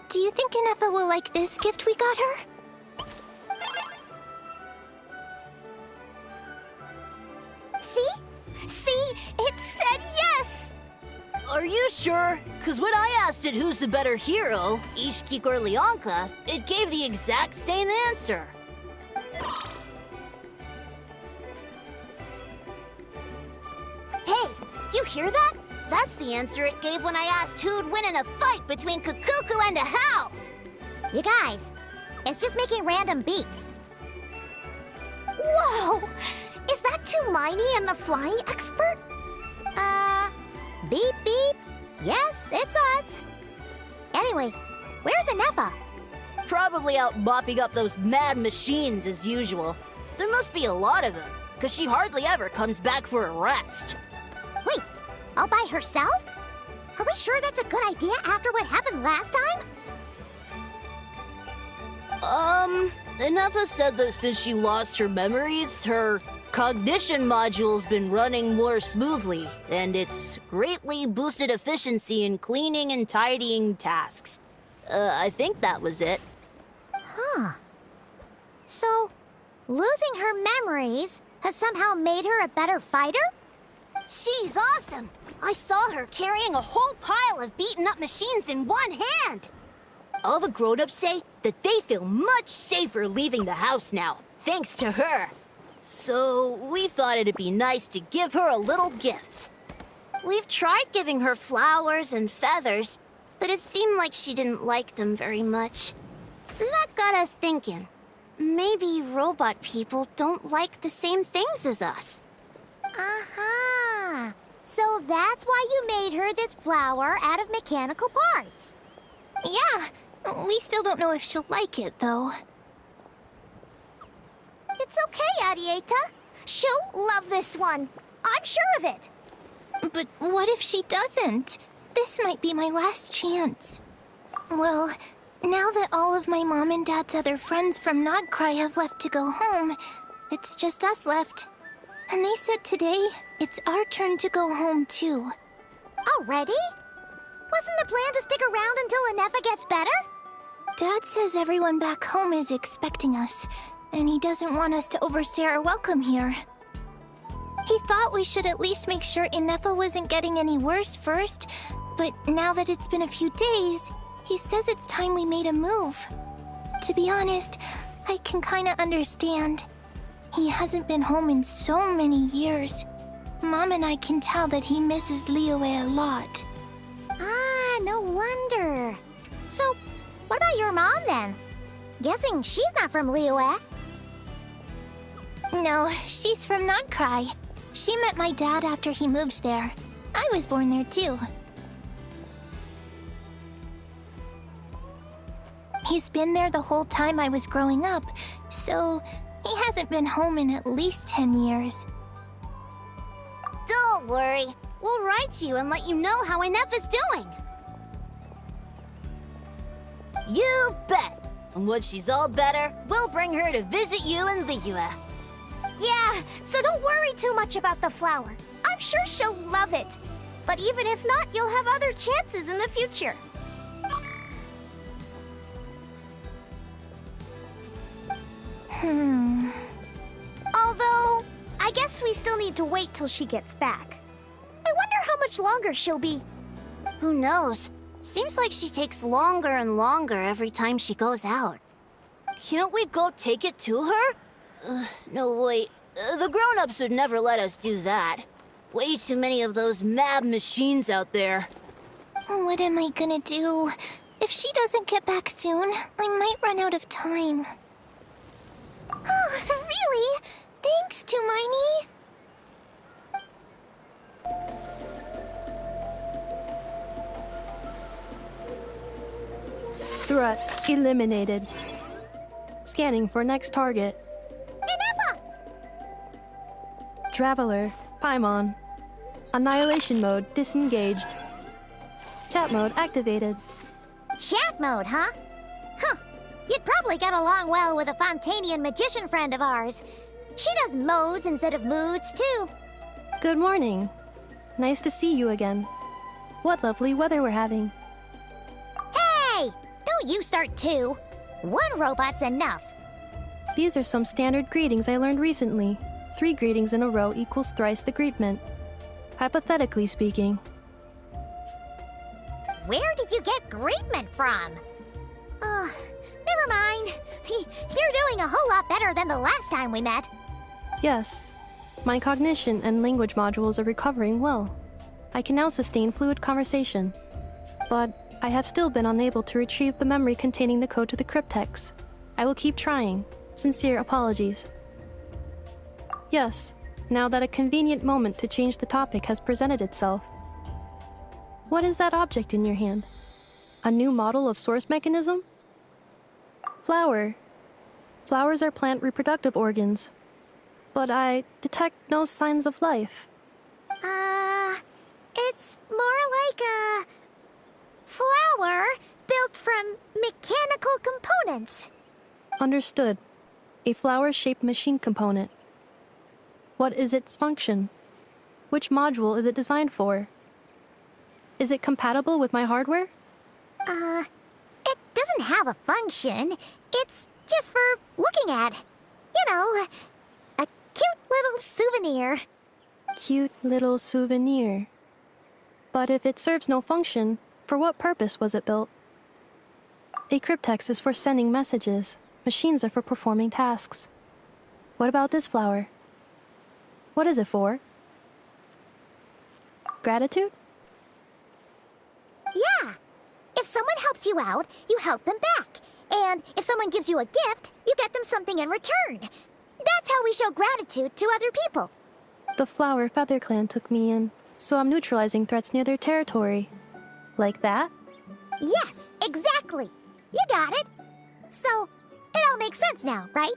Do you think Inefa will like this gift we got her? See? See? It said yes! Are you sure? Because when I asked it who's the better hero, Ishiki or Leonka, it gave the exact same answer. Hey, you hear that? That's the answer it gave when I asked who'd win in a fight between Kukuku and a How. You guys, it's just making random beeps. Whoa! Is that Tumaini and the flying expert? Beep beep. Yes, it's us. Anyway, where's Inefa? Probably out mopping up those mad machines as usual. There must be a lot of them, because she hardly ever comes back for a rest. Wait, all by herself? Are we sure that's a good idea after what happened last time? Inefa said that since she lost her memories, her cognition module's been running more smoothly, and it's greatly boosted efficiency in cleaning and tidying tasks. I think that was it. Huh. So, losing her memories has somehow made her a better fighter? She's awesome! I saw her carrying a whole pile of beaten-up machines in one hand! All the grown-ups say that they feel much safer leaving the house now, thanks to her. So, we thought it'd be nice to give her a little gift. We've tried giving her flowers and feathers, but it seemed like she didn't like them very much. That got us thinking. Maybe robot people don't like the same things as us. Aha! So that's why you made her this flower out of mechanical parts. Yeah, we still don't know if she'll like it, though. It's okay, Arieta. She'll love this one. I'm sure of it. But what if she doesn't? This might be my last chance. Well, now that all of my mom and dad's other friends from Nodcry have left to go home, it's just us left. And they said today, it's our turn to go home too. Already? Wasn't the plan to stick around until Inefa gets better? Dad says everyone back home is expecting us, and he doesn't want us to overstay our welcome here. He thought we should at least make sure Inefa wasn't getting any worse first, but now that it's been a few days, he says it's time we made a move. To be honest, I can kinda understand. He hasn't been home in so many years. Mom and I can tell that he misses Liyue a lot. Ah, no wonder. So, what about your mom then? Guessing she's not from Liyue. No, she's from Nodcry. She met my dad after he moved there. I was born there too. He's been there the whole time I was growing up, so he hasn't been home in at least 10 years. Don't worry. We'll write you and let you know how Inefa's doing. You bet! And once she's all better, we'll bring her to visit you in Liyue. Yeah, so don't worry too much about the flower. I'm sure she'll love it. But even if not, you'll have other chances in the future. Although, I guess we still need to wait till she gets back. I wonder how much longer she'll be. Who knows? Seems like she takes longer and longer every time she goes out. Can't we go take it to her? No, wait. The grown-ups would never let us do that. Way too many of those mad machines out there. What am I gonna do? If she doesn't get back soon, I might run out of time. Oh, really? Thanks, Tumaini. Threat eliminated. Scanning for next target. Inefa! Traveler, Paimon. Annihilation mode disengaged. Chat mode activated. Chat mode, huh? Huh. You'd probably get along well with a Fontanian magician friend of ours. She does modes instead of moods, too. Good morning. Nice to see you again. What lovely weather we're having. you start too? One robot's enough. These are some standard greetings I learned recently. 3 greetings in a row equals thrice the greetment. Hypothetically speaking. Where did you get greetment from? Never mind. You're doing a whole lot better than the last time we met. Yes, my cognition and language modules are recovering well. I can now sustain fluid conversation. But I have still been unable to retrieve the memory containing the code to the cryptex. I will keep trying. Sincere apologies. Yes, now that a convenient moment to change the topic has presented itself. What is that object in your hand? A new model of source mechanism? Flower. Flowers are plant reproductive organs. But I detect no signs of life. It's more like a flower built from mechanical components. Understood. A flower-shaped machine component. What is its function? Which module is it designed for? Is it compatible with my hardware? It doesn't have a function. It's just for looking at. You know, a cute little souvenir. Cute little souvenir. But if it serves no function, for what purpose was it built? A cryptex is for sending messages. Machines are for performing tasks. What about this flower? What is it for? Gratitude? Yeah. If someone helps you out, you help them back. And if someone gives you a gift, you get them something in return. That's how we show gratitude to other people. The Flower Feather Clan took me in, so I'm neutralizing threats near their territory. Like that? Yes, exactly. You got it. So, it all makes sense now, right?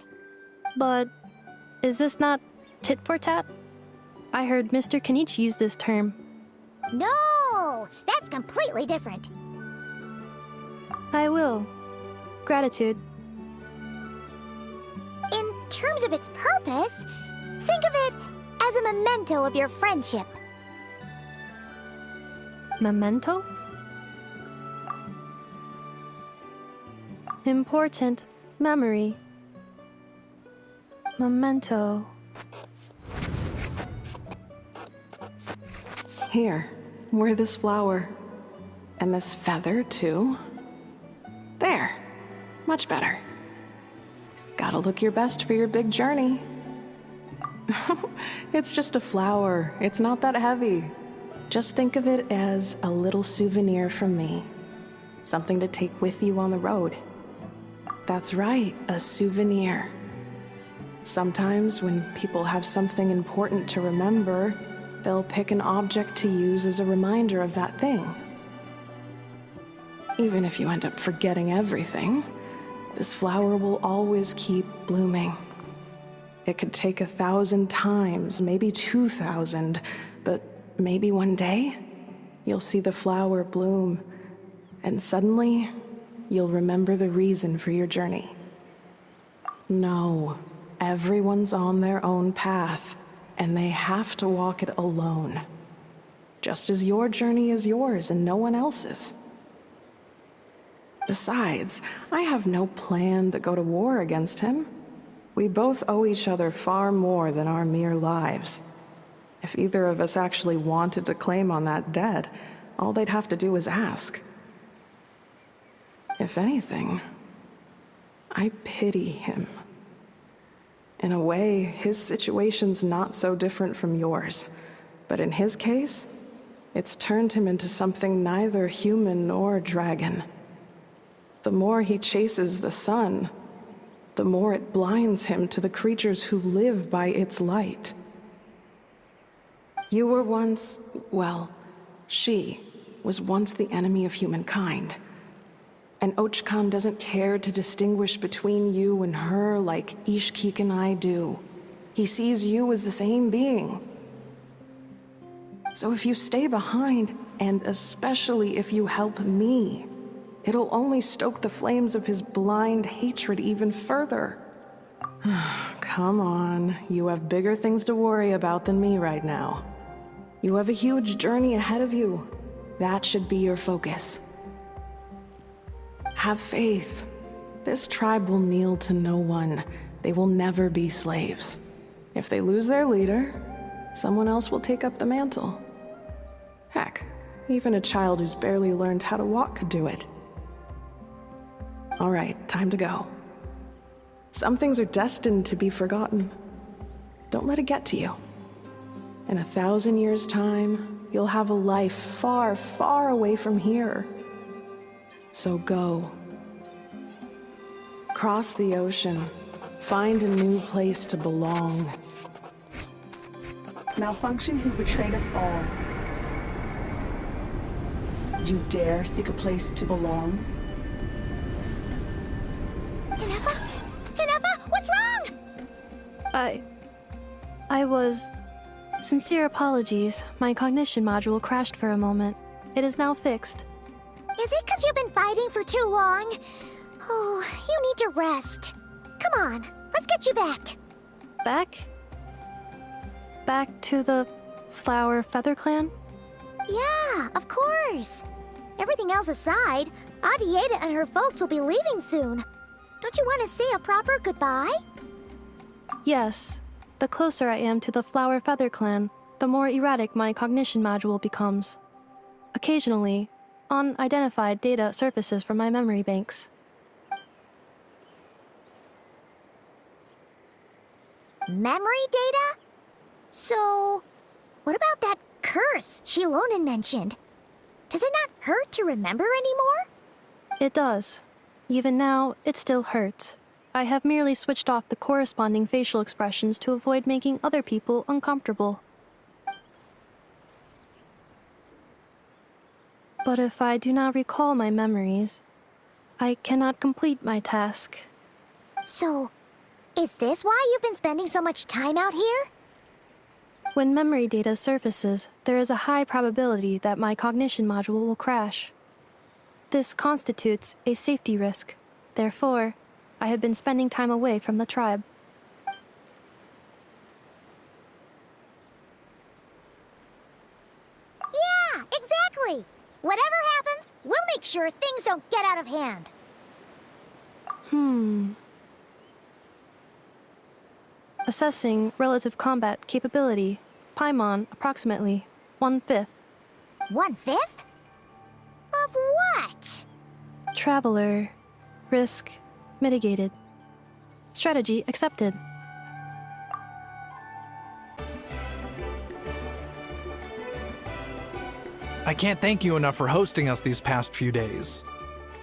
But is this not tit for tat? I heard Mr. Kenichi use this term. No, that's completely different. I will. Gratitude. In terms of its purpose, think of it as a memento of your friendship. Memento? Important memory. Memento. Here, wear this flower. And this feather, too. There. Much better. Gotta look your best for your big journey. It's just a flower. It's not that heavy. Just think of it as a little souvenir from me. Something to take with you on the road. That's right, a souvenir. Sometimes when people have something important to remember, they'll pick an object to use as a reminder of that thing. Even if you end up forgetting everything, this flower will always keep blooming. It could take 1,000 times, maybe 2,000, but maybe one day, you'll see the flower bloom, and suddenly, you'll remember the reason for your journey. No, everyone's on their own path, and they have to walk it alone. Just as your journey is yours and no one else's. Besides, I have no plan to go to war against him. We both owe each other far more than our mere lives. If either of us actually wanted to claim on that debt, all they'd have to do is ask. If anything, I pity him. In a way, his situation's not so different from yours. But in his case, it's turned him into something neither human nor dragon. The more he chases the sun, the more it blinds him to the creatures who live by its light. You were once, well, she was once the enemy of humankind. And Ochkan doesn't care to distinguish between you and her like Ishkik and I do. He sees you as the same being. So if you stay behind, and especially if you help me, it'll only stoke the flames of his blind hatred even further. Come on, you have bigger things to worry about than me right now. You have a huge journey ahead of you. That should be your focus. Have faith. This tribe will kneel to no one. They will never be slaves. If they lose their leader, someone else will take up the mantle. Heck, even a child who's barely learned how to walk could do it. All right, time to go. Some things are destined to be forgotten. Don't let it get to you. In 1,000 years' time, you'll have a life far, far away from here. So go. Cross the ocean. Find a new place to belong. Malfunction who betrayed us all. You dare seek a place to belong? Inefa? Inefa, what's wrong? I was... Sincere apologies. My cognition module crashed for a moment. It is now fixed. Is it because you've been fighting for too long? Oh, you need to rest. Come on, let's get you back. Back? Back to the Flower Feather Clan? Yeah, of course. Everything else aside, Adieta and her folks will be leaving soon. Don't you want to say a proper goodbye? Yes. The closer I am to the Flower Feather Clan, the more erratic my cognition module becomes. Occasionally, unidentified data surfaces from my memory banks. Memory data? So, what about that curse Shilonen mentioned? Does it not hurt to remember anymore? It does. Even now, it still hurts. I have merely switched off the corresponding facial expressions to avoid making other people uncomfortable. But if I do not recall my memories, I cannot complete my task. So, is this why you've been spending so much time out here? When memory data surfaces, there is a high probability that my cognition module will crash. This constitutes a safety risk. Therefore, I have been spending time away from the tribe. Yeah, exactly! Whatever happens, we'll make sure things don't get out of hand. Assessing relative combat capability. Paimon, approximately 1/5. 1/5? Of what? Traveler. Risk mitigated. Strategy accepted. I can't thank you enough for hosting us these past few days.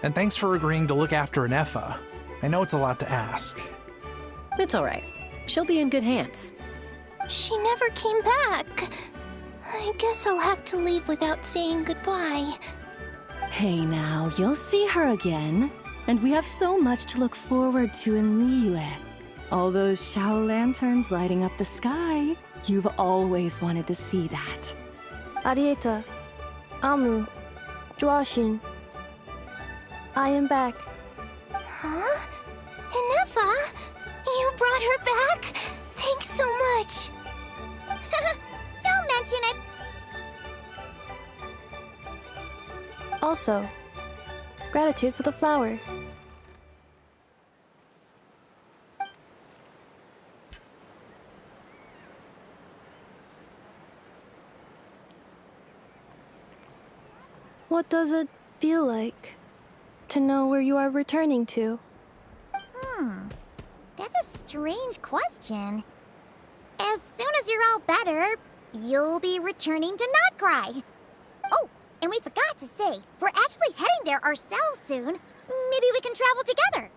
And thanks for agreeing to look after Inefa. I know it's a lot to ask. It's all right. She'll be in good hands. She never came back. I guess I'll have to leave without saying goodbye. Hey now, you'll see her again. And we have so much to look forward to in Liyue. All those Shao lanterns lighting up the sky. You've always wanted to see that. Arieta. Amu. Joashin. I am back. Huh? Inefa? You brought her back? Thanks so much. Don't mention it. Also, gratitude for the flower. What does it feel like to know where you are returning to? That's a strange question. As soon as you're all better, you'll be returning to Notcry. Oh, and we forgot to say, we're actually heading there ourselves soon. Maybe we can travel together.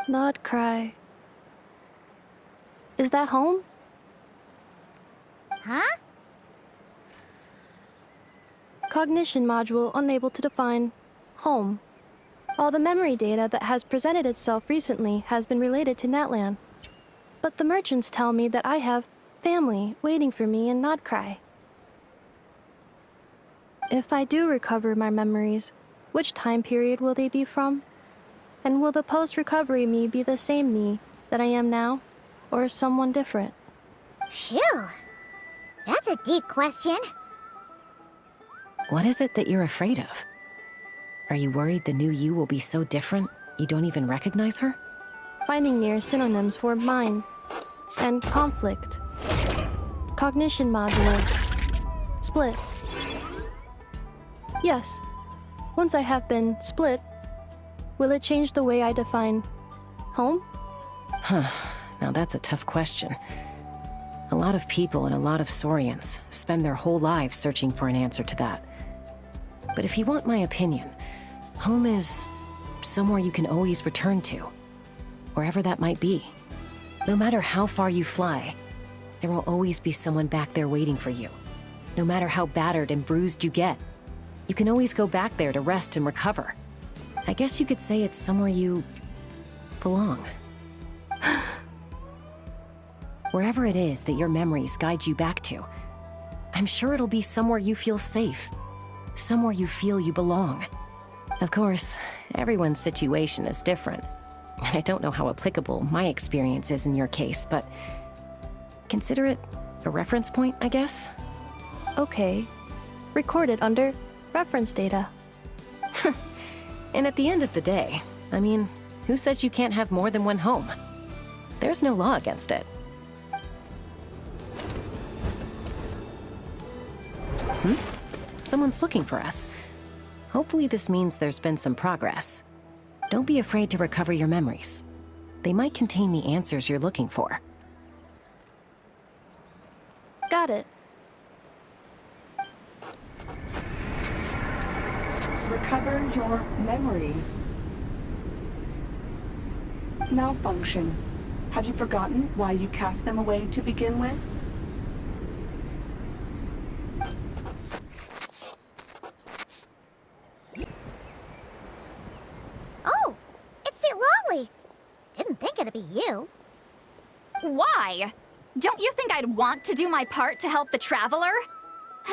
Not cry. Is that home? Huh? Cognition module unable to define home. All the memory data that has presented itself recently has been related to Natlan. But the merchants tell me that I have family waiting for me in Notcry. If I do recover my memories, which time period will they be from? And will the post-recovery me be the same me that I am now, or someone different? Phew. That's a deep question. What is it that you're afraid of? Are you worried the new you will be so different you don't even recognize her? Finding near synonyms for mind and conflict. Cognition modular. Split. Yes. Once I have been split, will it change the way I define home? Huh. Now that's a tough question. A lot of people and a lot of Saurians spend their whole lives searching for an answer to that. But if you want my opinion, home is somewhere you can always return to, wherever that might be. No matter how far you fly, there will always be someone back there waiting for you. No matter how battered and bruised you get, you can always go back there to rest and recover. I guess you could say it's somewhere you belong. Wherever it is that your memories guide you back to, I'm sure it'll be somewhere you feel safe, somewhere you feel you belong. Of course, everyone's situation is different, and I don't know how applicable my experience is in your case, but consider it a reference point, I guess? Okay. Recorded under reference data. And at the end of the day, I mean, who says you can't have more than one home? There's no law against it. Someone's looking for us. Hopefully this means there's been some progress. Don't be afraid to recover your memories. They might contain the answers you're looking for. Got it. Recover your memories. Malfunction. Have you forgotten why you cast them away to begin with? Oh, it's St. Lolly. Didn't think it'd be you. Why? Don't you think I'd want to do my part to help the Traveler?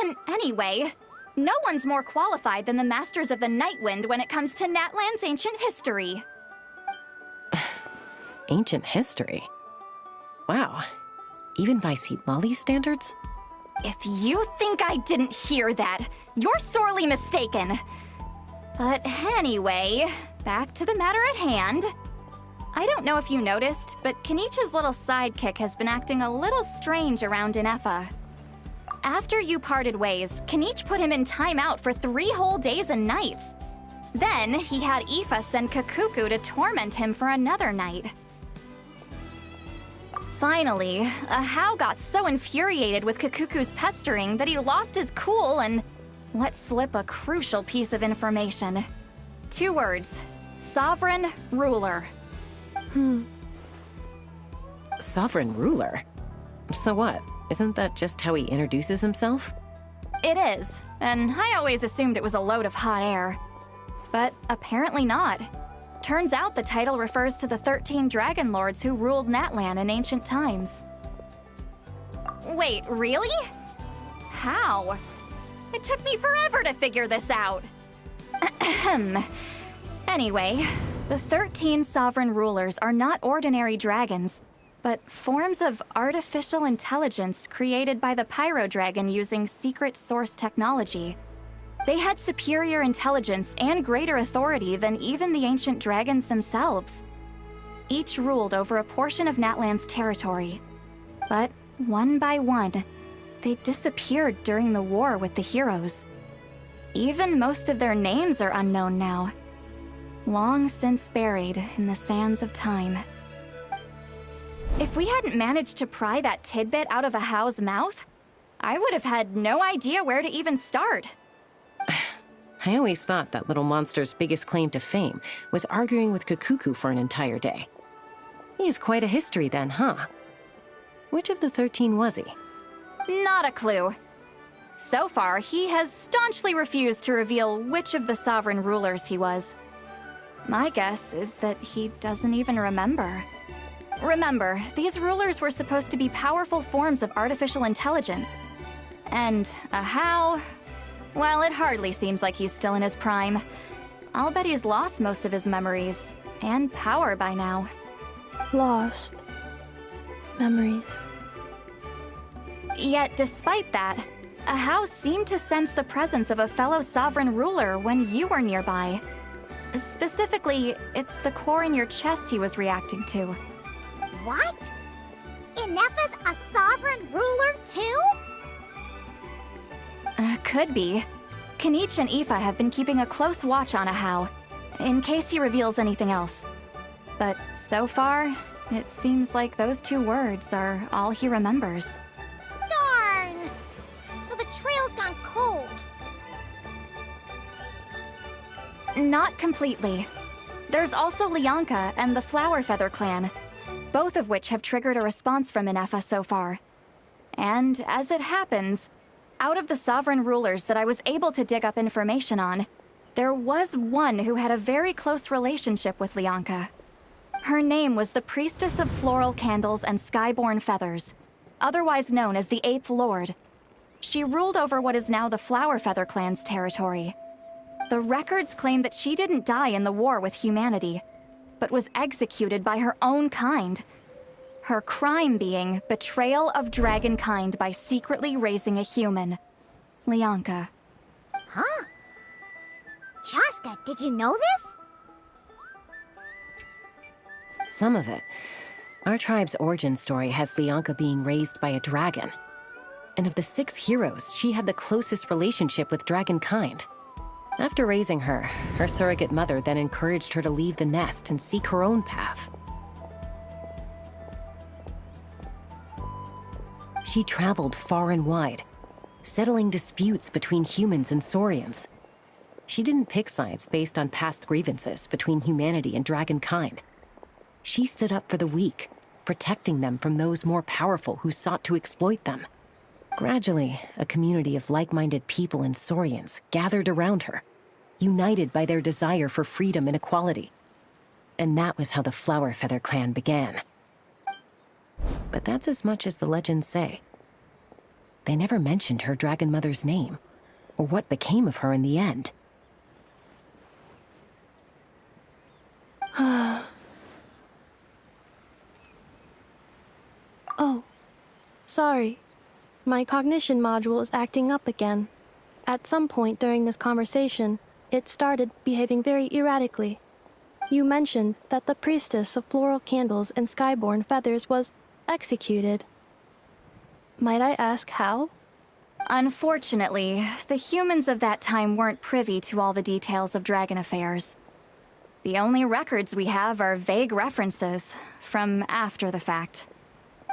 And anyway, no one's more qualified than the Masters of the Nightwind when it comes to Natlan's ancient history. Ancient history? Wow. Even by St. Lolly's standards? If you think I didn't hear that, you're sorely mistaken. But anyway, back to the matter at hand. I don't know if you noticed, but Kenichi's little sidekick has been acting a little strange around Inefa. After you parted ways, Kenich put him in timeout for 3 whole days and nights. Then he had Aoife send Kakuku to torment him for another night. Finally, Ahau got so infuriated with Kakuku's pestering that he lost his cool and let slip a crucial piece of information. 2 words: Sovereign Ruler. Sovereign ruler? So what? Isn't that just how he introduces himself? It is, and I always assumed it was a load of hot air. But apparently not. Turns out the title refers to the 13 Dragon Lords who ruled Natlan in ancient times. Wait, really? How? It took me forever to figure this out. Anyway, the 13 sovereign rulers are not ordinary dragons, but forms of artificial intelligence created by the Pyro Dragon using secret source technology. They had superior intelligence and greater authority than even the ancient dragons themselves. Each ruled over a portion of Natlan's territory. But one by one, they disappeared during the war with the heroes. Even most of their names are unknown now, long since buried in the sands of time. If we hadn't managed to pry that tidbit out of Ahau's mouth, I would have had no idea where to even start. I always thought that little monster's biggest claim to fame was arguing with Kakuku for an entire day. He has quite a history then, huh? Which of the 13 was he? Not a clue. So far, he has staunchly refused to reveal which of the sovereign rulers he was. My guess is that he doesn't even remember. Remember, these rulers were supposed to be powerful forms of artificial intelligence. And Ahau, well, it hardly seems like he's still in his prime. I'll bet he's lost most of his memories and power by now. Lost. Memories. Yet, despite that, A house seemed to sense the presence of a fellow sovereign ruler when you were nearby. Specifically, it's the core in your chest he was reacting to. What? Ineppa's a sovereign ruler too? Could be. Kanich and Aoife have been keeping a close watch on Ahau, in case he reveals anything else. But so far, it seems like those 2 words are all he remembers. Darn! So the trail's gone cold. Not completely. There's also Lianka and the Flower Feather clan, both of which have triggered a response from Ineffa so far. And as it happens, out of the sovereign rulers that I was able to dig up information on, there was one who had a very close relationship with Lianka. Her name was the Priestess of Floral Candles and Skyborn Feathers, otherwise known as the 8th Lord. She ruled over what is now the Flower Feather clan's territory. The records claim that she didn't die in the war with humanity, but was executed by her own kind. Her crime being betrayal of dragonkind by secretly raising a human. Lianka. Huh? Chaska, did you know this? Some of it. Our tribe's origin story has Lianka being raised by a dragon. And of the 6 heroes, she had the closest relationship with dragonkind. After raising her, her surrogate mother then encouraged her to leave the nest and seek her own path. She traveled far and wide, settling disputes between humans and Saurians. She didn't pick sides based on past grievances between humanity and dragonkind. She stood up for the weak, protecting them from those more powerful who sought to exploit them. Gradually, a community of like-minded people and Saurians gathered around her, united by their desire for freedom and equality. And that was how the Flower Feather clan began. But that's as much as the legends say. They never mentioned her dragon mother's name, or what became of her in the end. Oh, sorry. My cognition module is acting up again. At some point during this conversation, it started behaving very erratically. You mentioned that the Priestess of Floral Candles and Skyborn Feathers was executed. Might I ask how? Unfortunately, the humans of that time weren't privy to all the details of dragon affairs. The only records we have are vague references from after the fact.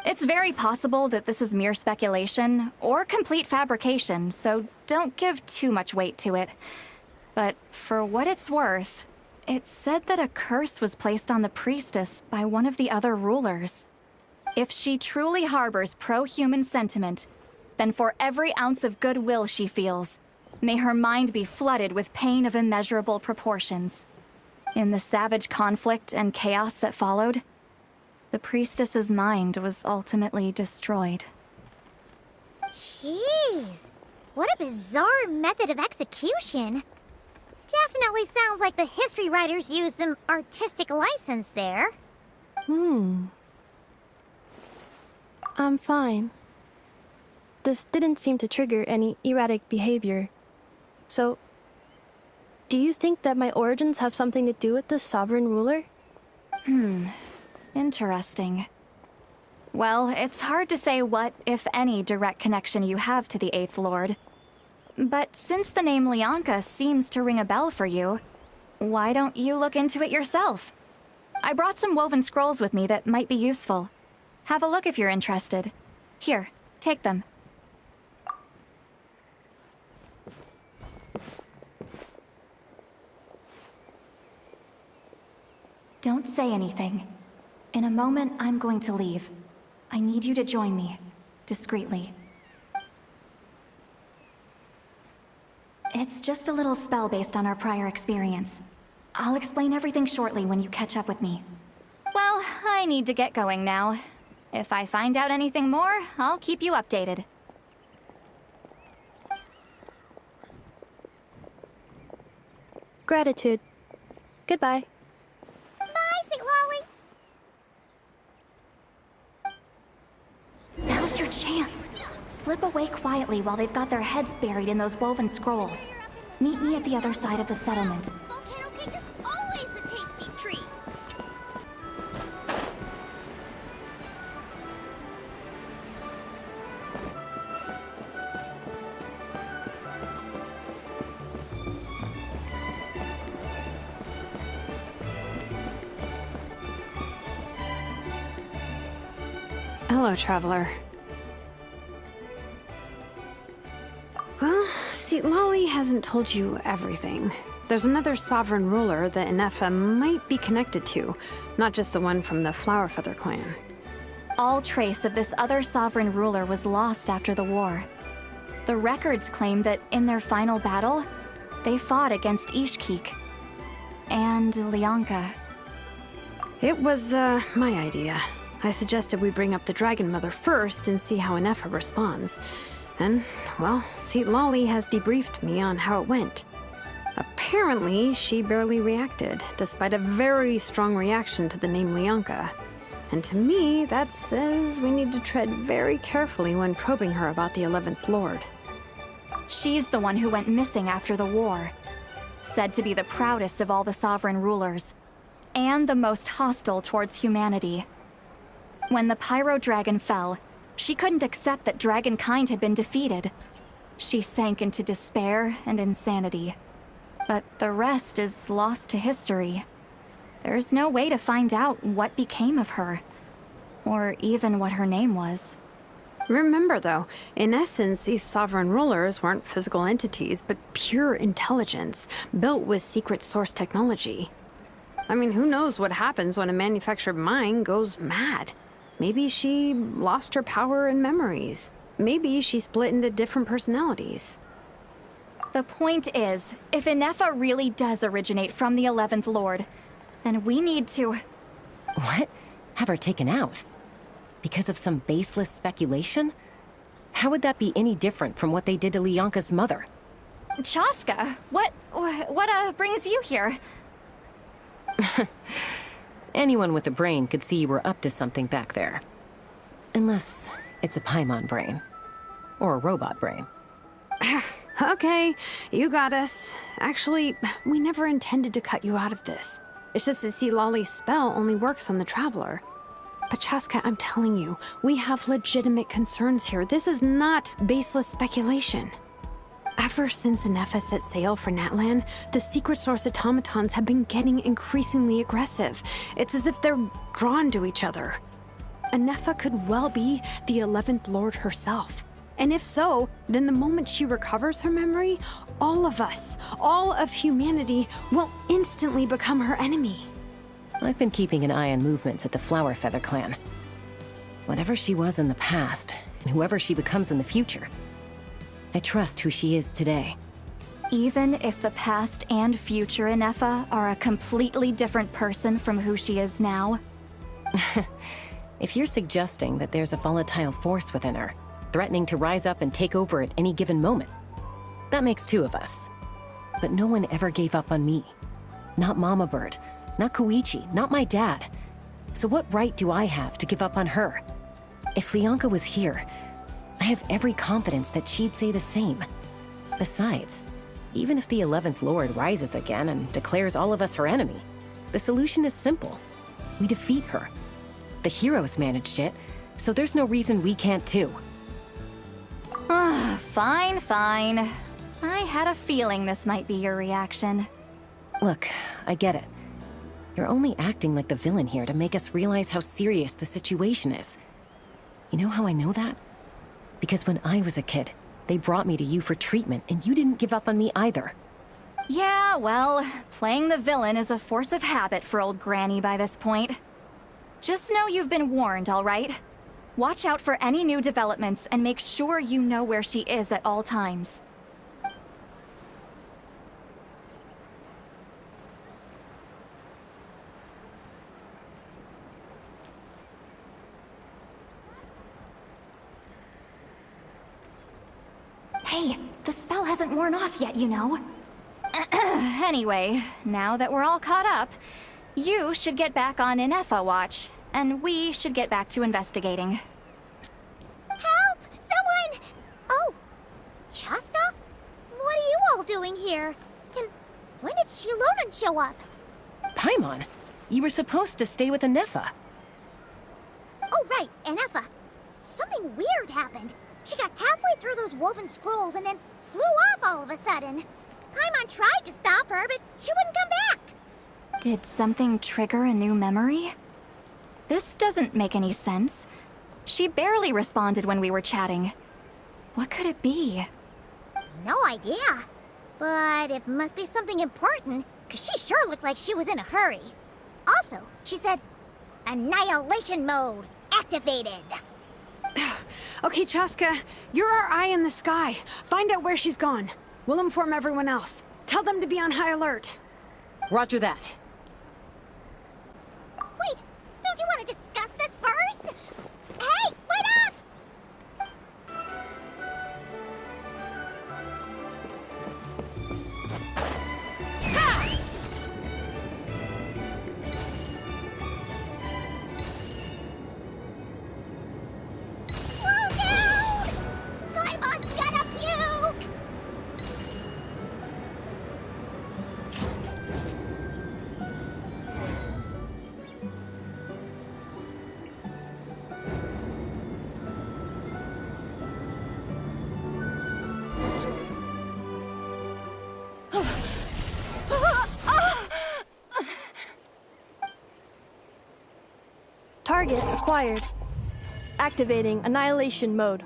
It's very possible that this is mere speculation or complete fabrication, so don't give too much weight to it. But for what it's worth, it's said that a curse was placed on the priestess by one of the other rulers. If she truly harbors pro-human sentiment, then for every ounce of goodwill she feels, may her mind be flooded with pain of immeasurable proportions. In the savage conflict and chaos that followed, the priestess's mind was ultimately destroyed. Jeez, what a bizarre method of execution. Definitely sounds like the history writers used some artistic license there. I'm fine. This didn't seem to trigger any erratic behavior. So, do you think that my origins have something to do with this sovereign ruler? Interesting. Well, it's hard to say what, if any, direct connection you have to the 8th Lord. But since the name Lianka seems to ring a bell for you, why don't you look into it yourself? I brought some woven scrolls with me that might be useful. Have a look if you're interested. Here, take them. Don't say anything. In a moment, I'm going to leave. I need you to join me, discreetly. It's just a little spell based on our prior experience. I'll explain everything shortly when you catch up with me. Well, I need to get going now. If I find out anything more, I'll keep you updated. Gratitude. Goodbye. Bye, Sweet Lolly. Now's your chance. Slip Step away quietly while they've got their heads buried in those woven scrolls. Meet me at the other side of the settlement. Volcano cake is always a tasty treat. Hello, traveler. Well, see, Lolly hasn't told you everything. There's another sovereign ruler that Inefa might be connected to, not just the one from the Flowerfeather clan. All trace of this other sovereign ruler was lost after the war. The records claim that in their final battle, they fought against Ishkik and Lianka. It was, my idea. I suggested we bring up the Dragon Mother first and see how Inefa responds. And, well, see, Lolly has debriefed me on how it went. Apparently, she barely reacted, despite a very strong reaction to the name Lianka. And to me, that says we need to tread very carefully when probing her about the 11th Lord. She's the one who went missing after the war. Said to be the proudest of all the sovereign rulers, and the most hostile towards humanity. When the Pyro Dragon fell, she couldn't accept that dragonkind had been defeated. She sank into despair and insanity. But the rest is lost to history. There's no way to find out what became of her, or even what her name was. Remember, though, in essence, these sovereign rulers weren't physical entities, but pure intelligence, built with secret source technology. I mean, who knows what happens when a manufactured mind goes mad? Maybe she lost her power and memories. Maybe she split into different personalities. The point is, if Inefa really does originate from the 11th Lord, then we need to... What? Have her taken out? Because of some baseless speculation? How would that be any different from what they did to Lianka's mother? Chaska, what brings you here? Anyone with a brain could see you were up to something back there. Unless it's a Paimon brain. Or a robot brain. Okay, you got us. Actually, we never intended to cut you out of this. It's just that, see, Lolly's spell only works on the Traveler. But Chaska, I'm telling you, we have legitimate concerns here. This is not baseless speculation. Ever since Inefa set sail for Natlan, the secret source automatons have been getting increasingly aggressive. It's as if they're drawn to each other. Inefa could well be the 11th Lord herself. And if so, then the moment she recovers her memory, all of us, all of humanity, will instantly become her enemy. I've been keeping an eye on movements at the Flowerfeather clan. Whatever she was in the past, and whoever she becomes in the future, I trust who she is today. Even if the past and future Inefa are a completely different person from who she is now? If you're suggesting that there's a volatile force within her, threatening to rise up and take over at any given moment, that makes two of us. But no one ever gave up on me. Not Mama Bird, not Koichi, not my dad. So what right do I have to give up on her? If Lianka was here, I have every confidence that she'd say the same. Besides, even if the 11th Lord rises again and declares all of us her enemy, the solution is simple. We defeat her. The heroes managed it, so there's no reason we can't too. Fine, fine. I had a feeling this might be your reaction. Look, I get it. You're only acting like the villain here to make us realize how serious the situation is. You know how I know that? Because when I was a kid, they brought me to you for treatment, and you didn't give up on me either. Yeah, well, playing the villain is a force of habit for old Granny by this point. Just know you've been warned, all right? Watch out for any new developments and make sure you know where she is at all times. Hey, the spell hasn't worn off yet, you know. Anyway, now that we're all caught up, you should get back on Inefa watch, and we should get back to investigating. Help! Someone! doing here? And when did Shilonan show up? Paimon, you were supposed to stay with Anefa. Oh, right, Anefa. Something weird happened. She got halfway through those woven scrolls and then flew off all of a sudden. Paimon tried to stop her, but she wouldn't come back. Did something trigger a new memory? This doesn't make any sense. She barely responded when we were chatting. What could it be? No idea. But it must be something important, because she sure looked like she was in a hurry. Also, she said, Annihilation mode activated. Okay, Chaska, you're our eye in the sky. Find out where she's gone. We'll inform everyone else. Tell them to be on high alert. Roger that. Wait, don't you want to discuss this first? Hey, wait up! Slow down! Paimon's gonna puke! Target acquired. Activating annihilation mode.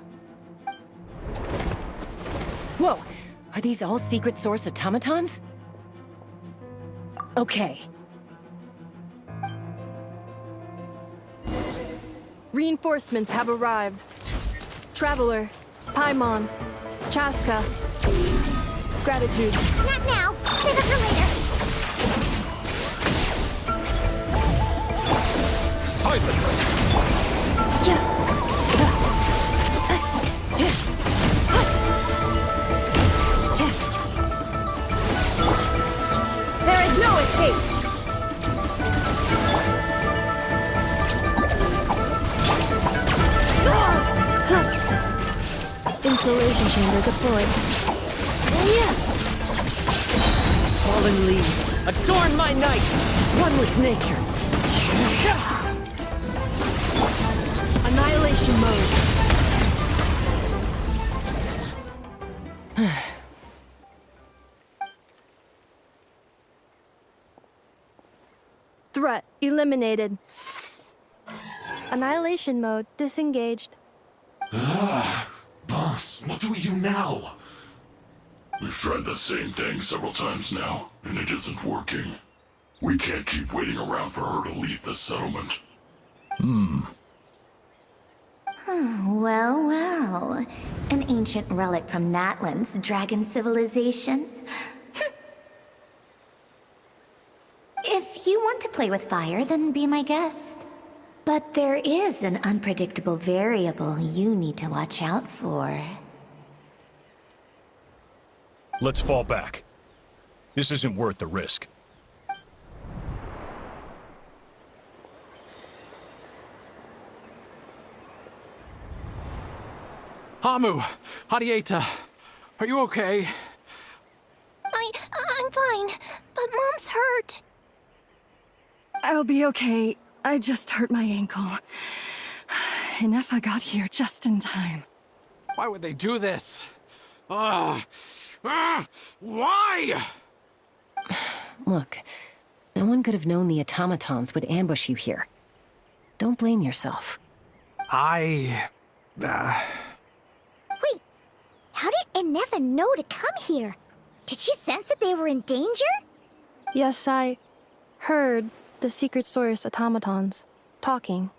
Whoa, are these all secret source automatons? Okay. Reinforcements have arrived. Traveler, Paimon, Chaska. Gratitude. Not now. Save it for later. Silence! There is no escape. Installation chamber deployed. Fallen leaves, adorn my night! One with nature! Annihilation mode. Threat eliminated. Annihilation mode disengaged. Boss, what do we do now? We've tried the same thing several times now, and it isn't working. We can't keep waiting around for her to leave the settlement. Well, well. An ancient relic from Natlan's dragon civilization. If you want to play with fire, then be my guest. But there is an unpredictable variable you need to watch out for. Let's fall back. This isn't worth the risk. Hamu, Hadieta, are you okay? I'm fine, but Mom's hurt. I'll be okay. I just hurt my ankle. Anefa got here just in time. Why would they do this? Why? Look, no one could have known the automatons would ambush you here. Don't blame yourself. Wait, how did Anefa know to come here? Did she sense that they were in danger? Yes, I heard the secret source automatons talking.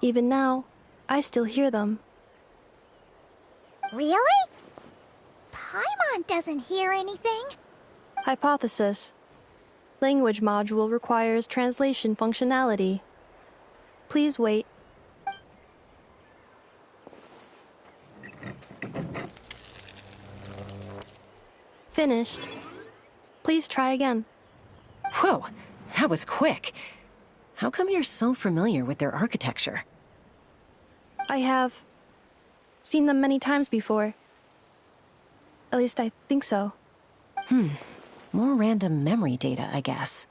Even now, I still hear them. Really? Paimon doesn't hear anything. Hypothesis. Language module requires translation functionality. Please wait. Finished. Please try again. Whoa, that was quick. How come you're so familiar with their architecture? I have seen them many times before. At least I think so. More random memory data, I guess.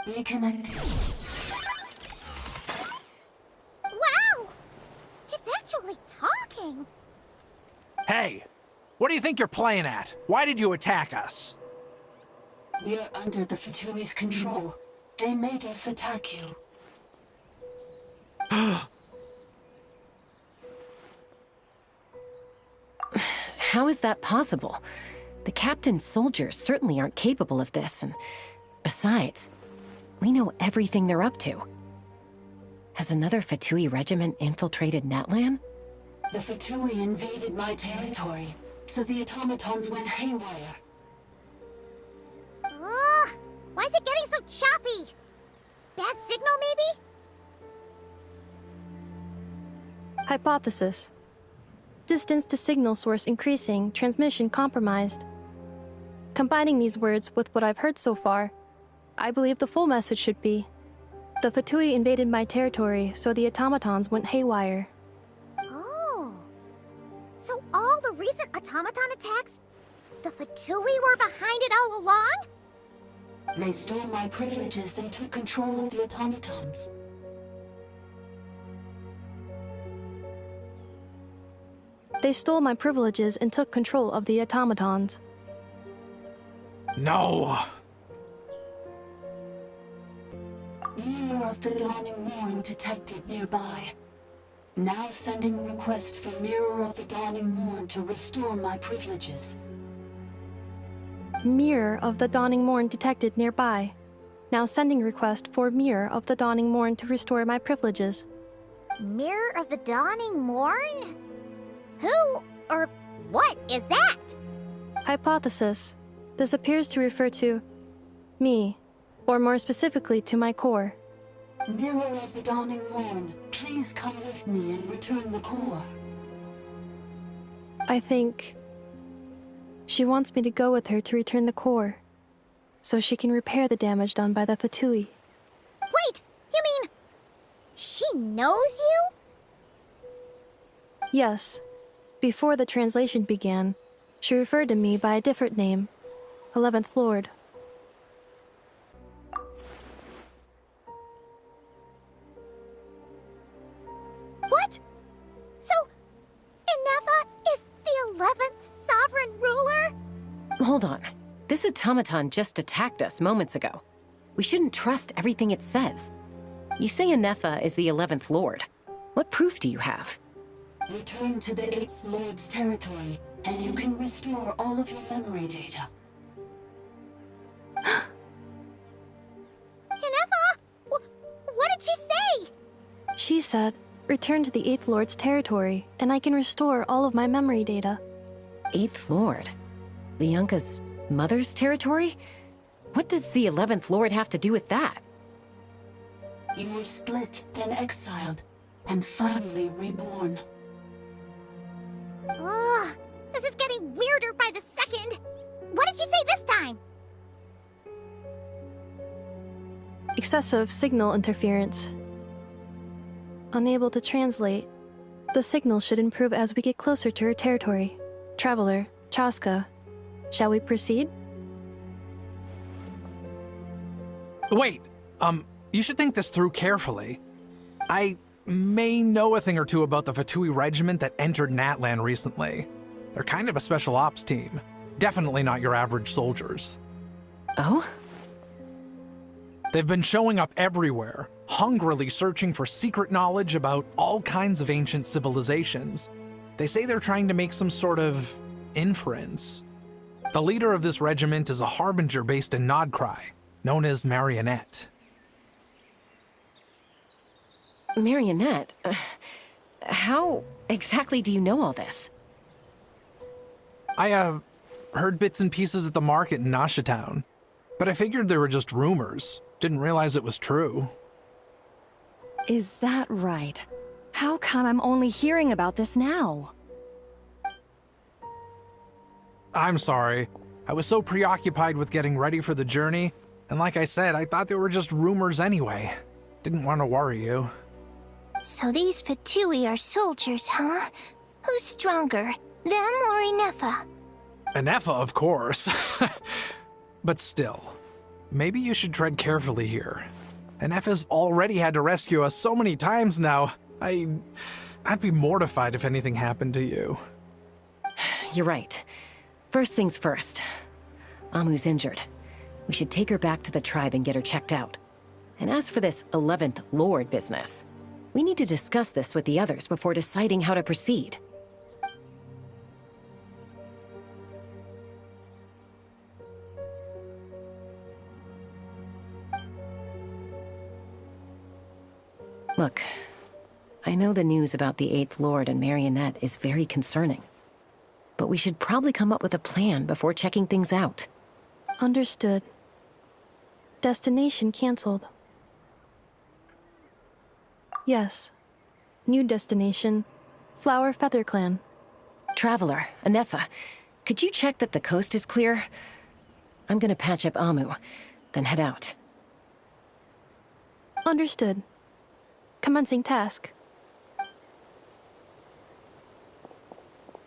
Reconnecting. Wow! It's actually talking! Hey! What do you think you're playing at? Why did you attack us? We're under the Fatui's control. They made us attack you. How is that possible? The captain's soldiers certainly aren't capable of this, and besides, we know everything they're up to. Has another Fatui regiment infiltrated Natlan? The Fatui invaded my territory, so the automatons went haywire. Ugh! Why is it getting so choppy? Bad signal, maybe? Hypothesis. Distance to signal source increasing, transmission compromised. Combining these words with what I've heard so far, I believe the full message should be, the Fatui invaded my territory, so the automatons went haywire. Oh. So all the recent automaton attacks, the Fatui were behind it all along? They stole my privileges and took control of the automatons. They stole my privileges and took control of the automatons. No! Mirror of the Dawning Morn detected nearby. Now sending request for Mirror of the Dawning Morn to restore my privileges. Mirror of the Dawning Morn detected nearby. Now sending request for Mirror of the Dawning Morn to restore my privileges. Mirror of the Dawning Morn? Who or what is that? Hypothesis. This appears to refer to me, or more specifically to my core. Mirror of the Dawning Morn, please come with me and return the core. I think she wants me to go with her to return the core, so she can repair the damage done by the Fatui. Wait, you mean she knows you? Yes. Before the translation began, she referred to me by a different name, 11th Lord. What? So, Inefa is the 11th sovereign ruler? Hold on. This automaton just attacked us moments ago. We shouldn't trust everything it says. You say Inefa is the 11th Lord. What proof do you have? Return to the 8th Lord's territory, and you can restore all of your memory data. Inefa? What did she say? She said, return to the 8th Lord's territory, and I can restore all of my memory data. 8th Lord? Bianca's mother's territory? What does the 11th Lord have to do with that? You were split, then exiled, and finally reborn. Ugh, this is getting weirder by the second. What did she say this time? Excessive signal interference. Unable to translate. The signal should improve as we get closer to her territory. Traveler, Chaska, shall we proceed? Wait, you should think this through carefully. I may know a thing or two about the Fatui regiment that entered Natlan recently. They're kind of a special ops team. Definitely not your average soldiers. Oh? They've been showing up everywhere, hungrily searching for secret knowledge about all kinds of ancient civilizations. They say they're trying to make some sort of inference. The leader of this regiment is a harbinger based in Nodcry, known as Marionette. Marionette? How exactly do you know all this? I, heard bits and pieces at the market in Nasha Town, but I figured they were just rumors. Didn't realize it was true. Is that right? How come I'm only hearing about this now? I'm sorry. I was so preoccupied with getting ready for the journey, and like I said, I thought they were just rumors anyway. Didn't want to worry you. So these Fatui are soldiers, huh? Who's stronger, them or Inefa? Anefa, of course. But still, maybe you should tread carefully here. Anefa's already had to rescue us so many times now. I'd be mortified if anything happened to you. You're right. First things first. Amu's injured. We should take her back to the tribe and get her checked out. And as for this 11th Lord business, we need to discuss this with the others before deciding how to proceed. Look, I know the news about the 8th Lord and Marionette is very concerning. But we should probably come up with a plan before checking things out. Understood. Destination canceled. Yes. New destination, Flower Feather Clan. Traveler, Anefa, could you check that the coast is clear? I'm gonna patch up Amu, then head out. Understood. Commencing task.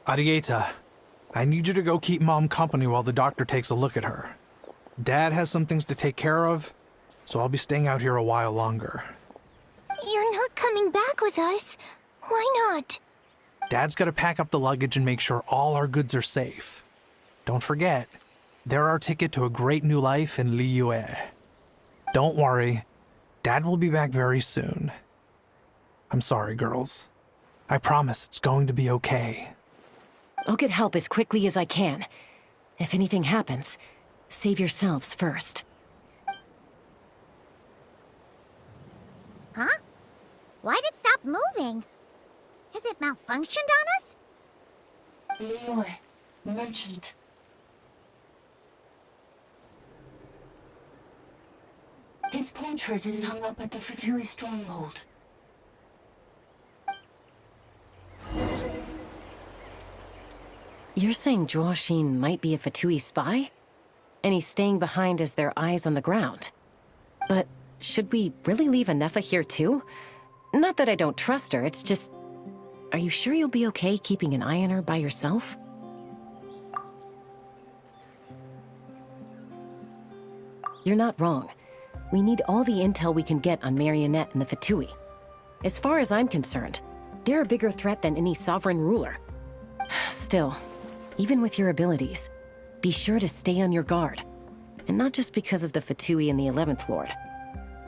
Arieta, I need you to go keep Mom company while the doctor takes a look at her. Dad has some things to take care of, so I'll be staying out here a while longer. You're not coming back with us. Why not? Dad's gotta pack up the luggage and make sure all our goods are safe. Don't forget, they're our ticket to a great new life in Liyue. Don't worry, Dad will be back very soon. I'm sorry, girls. I promise it's going to be okay. I'll get help as quickly as I can. If anything happens, save yourselves first. Huh? Why'd it stop moving? Has it malfunctioned on us? Liyue, merchant. His portrait is hung up at the Fatui stronghold. You're saying Zhuo might be a Fatui spy? And he's staying behind as their eyes on the ground. But should we really leave Anefa here too? Not that I don't trust her, it's just... Are you sure you'll be okay keeping an eye on her by yourself? You're not wrong. We need all the intel we can get on Marionette and the Fatui. As far as I'm concerned, they're a bigger threat than any sovereign ruler. Still, even with your abilities, be sure to stay on your guard. And not just because of the Fatui and the 11th Lord.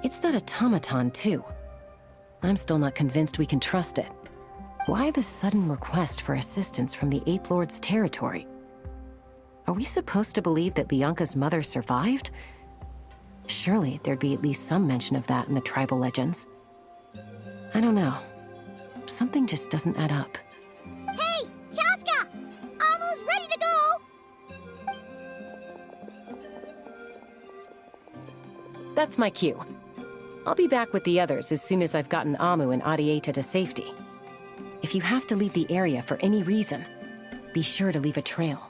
It's that automaton, too. I'm still not convinced we can trust it. Why the sudden request for assistance from the 8th Lord's territory? Are we supposed to believe that Lianka's mother survived? Surely there'd be at least some mention of that in the tribal legends. I don't know. Something just doesn't add up. Hey, Chaska! Amu's ready to go! That's my cue. I'll be back with the others as soon as I've gotten Amu and Arieta to safety. If you have to leave the area for any reason, be sure to leave a trail.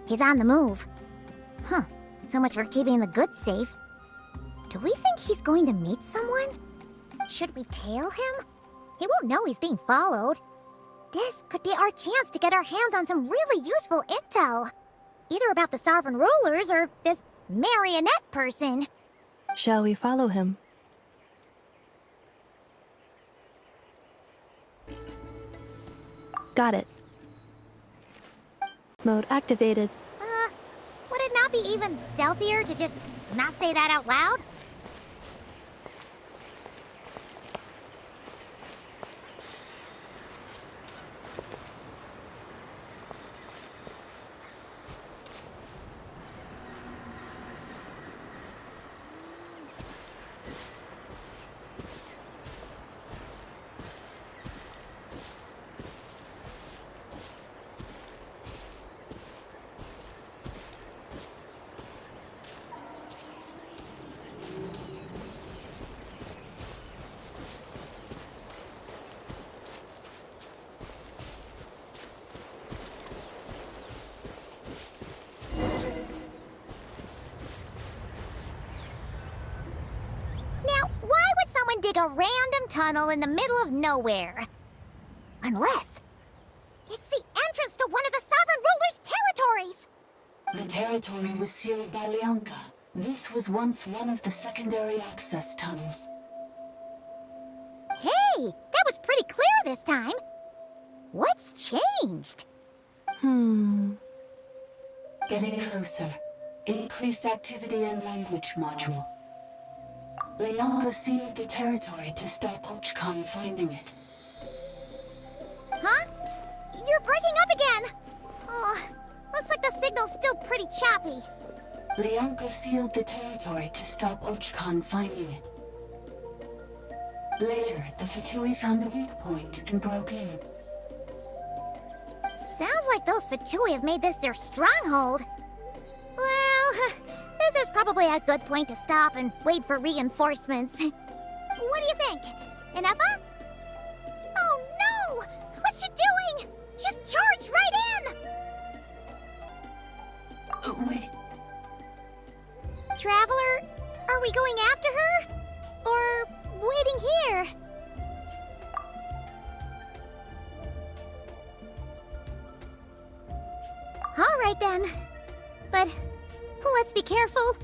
He's on the move. Huh. So much for keeping the goods safe. Do we think he's going to meet someone? Should we tail him? He won't know he's being followed. This could be our chance to get our hands on some really useful intel. Either about the sovereign rulers or this marionette person. Shall we follow him? Got it. Mode activated. Would it not be even stealthier to just not say that out loud? a random tunnel in the middle of nowhere. Unless it's the entrance to one of the Sovereign Ruler's territories! The territory was sealed by Leonka. This was once one of the secondary access tunnels. Hey, that was pretty clear this time. What's changed? Getting closer. Increased activity in language module. Leonka sealed the territory to stop Ochkon finding it. Huh? You're breaking up again! Oh, looks like the signal's still pretty choppy. Leonka sealed the territory to stop Ochkon finding it. Later, the Fatui found a weak point and broke in. Sounds like those Fatui have made this their stronghold. Well, this is probably a good point to stop and wait for reinforcements. What do you think? Inefa? Oh no! What's she doing? She's charged right in! Oh, wait. Traveler, are we going after her? Or waiting here? All right then. But let's be careful.